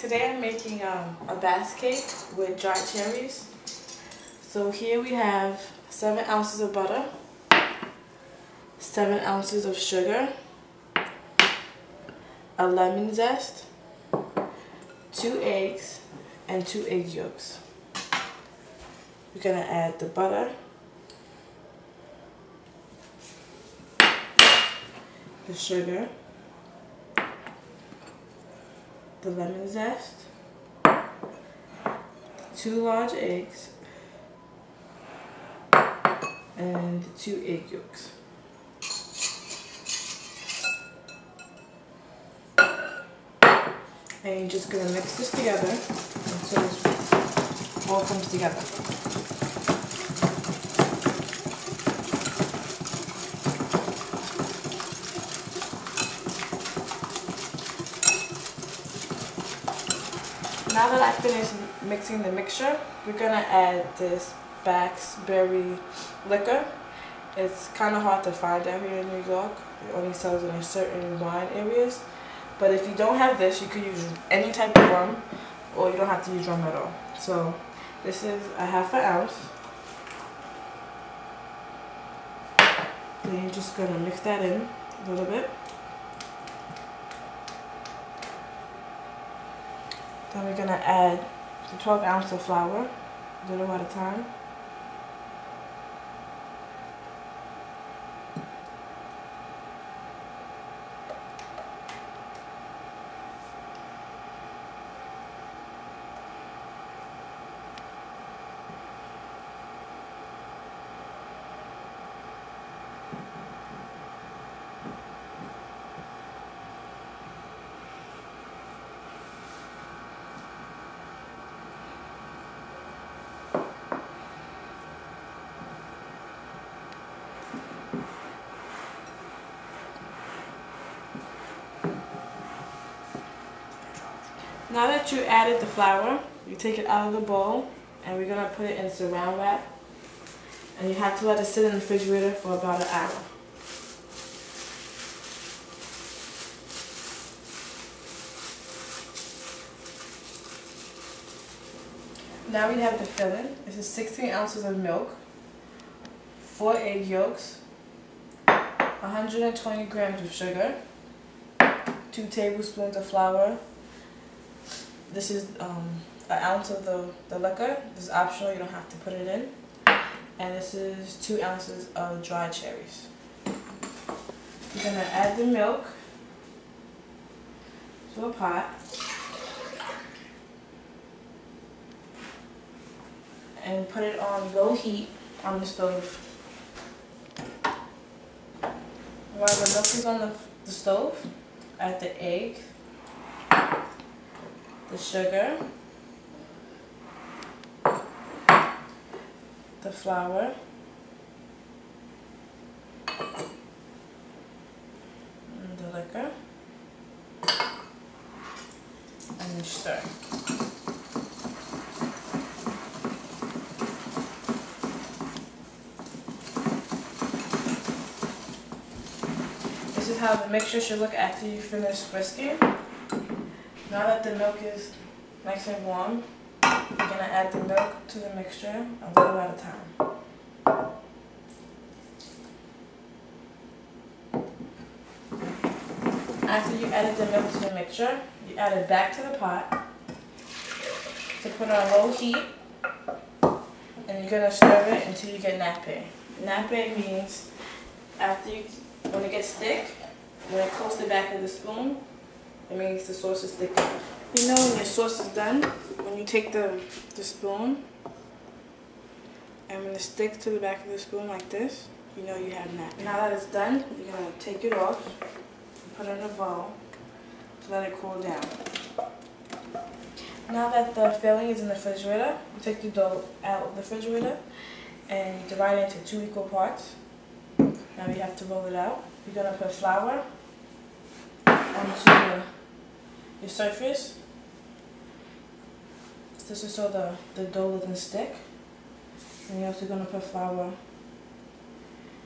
Today I'm making a basque cake with dried cherries. So here we have 7 ounces of butter, 7 ounces of sugar, a lemon zest, 2 eggs, and 2 egg yolks. We're going to add the butter, the sugar, the lemon zest, 2 large eggs, and 2 egg yolks. And you're just going to mix this together until it all comes together. Now that I finished mixing the mixture, we're going to add this basque berry liquor. It's kind of hard to find out here in New York. It only sells in certain wine areas. But if you don't have this, you could use any type of rum, or you don't have to use rum at all. So this is a ½ ounce. Then you're just going to mix that in a little bit. Then we're going to add the 12 ounces of flour, a little at a time. Now that you added the flour, you take it out of the bowl and we're going to put it in saran wrap. And you have to let it sit in the refrigerator for about an hour. Now we have the filling. This is 16 ounces of milk, 4 egg yolks, 120 grams of sugar, 2 tablespoons of flour. This is an ounce of the liquor. This is optional, you don't have to put it in. And this is 2 ounces of dried cherries. You're going to add the milk to a pot. And put it on low heat on the stove. While the milk is on the stove, add the egg, the sugar, the flour, and the liquor, and you stir. This is how the mixture should look after you finish whisking. Now that the milk is nice and warm, you're going to add the milk to the mixture a little at a time. After you added the milk to the mixture, you add it back to the pot to put on low heat, and you're going to stir it until you get nappe. Nappe means when it gets thick, when it coats the back of the spoon, it means the sauce is thick enough. You know when your sauce is done, when you take the spoon and when it sticks to the back of the spoon like this, you know you have nappe. Now that it's done, you're going to take it off and put it in a bowl to let it cool down. Now that the filling is in the refrigerator, you take the dough out of the refrigerator and you divide it into 2 equal parts. Now you have to roll it out. You're going to put flour onto your surface. This is so the dough doesn't stick. And you're also going to put flour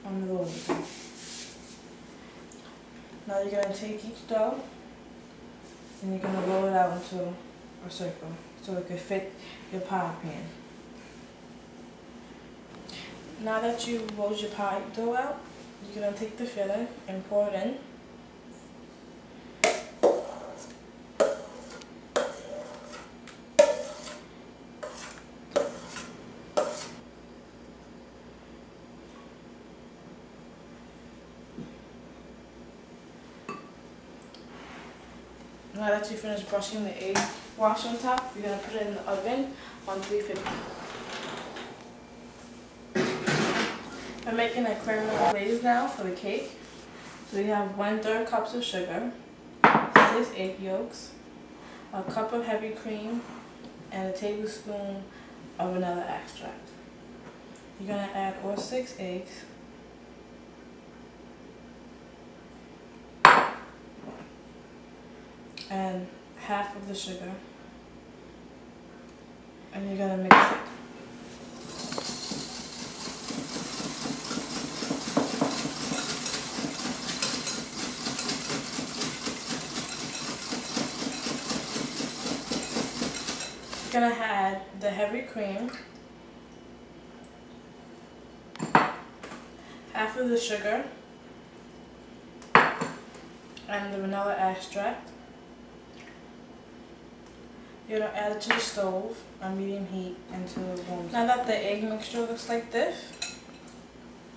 on the rolling pin. Now you're going to take each dough and you're going to roll it out into or circle so it could fit your pie pan. Now that you rolled your pie dough out, you're going to take the filling and pour it in. Now that you finish brushing the egg wash on top, you're going to put it in the oven on 350. I'm making a creme anglaise now for the cake. So we have 1/3 cups of sugar, 6 egg yolks, a cup of heavy cream, and a tablespoon of vanilla extract. You're going to add all 6 eggs. And half of the sugar, and you're going to mix it. You're going to add the heavy cream, half of the sugar, and the vanilla extract. You're going to add it to the stove on medium heat until it warms. Now that the egg mixture looks like this,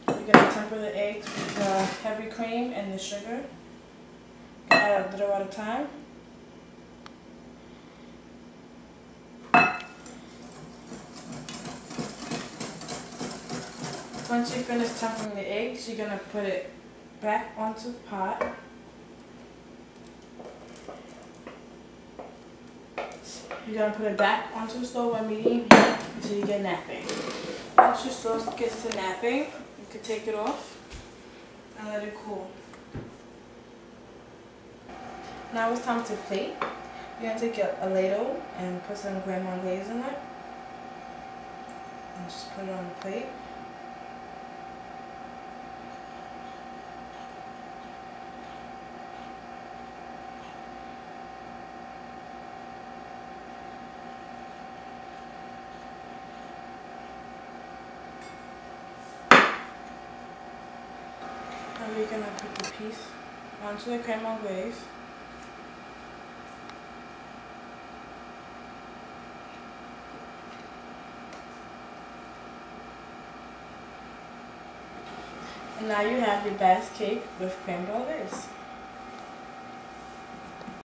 you're going to temper the eggs with the heavy cream and the sugar. Add a little at a time. Once you finish tempering the eggs, you're going to put it back onto the pot. You're going to put it back onto the stove on medium heat until you get napping. Once your sauce gets to napping, you can take it off and let it cool. Now it's time to plate. You're going to take a ladle and put some Creme Anglaise in it. And just put it on the plate. And we're going to put the piece onto the Creme Anglaise. And now you have your basque cake with creme anglaise.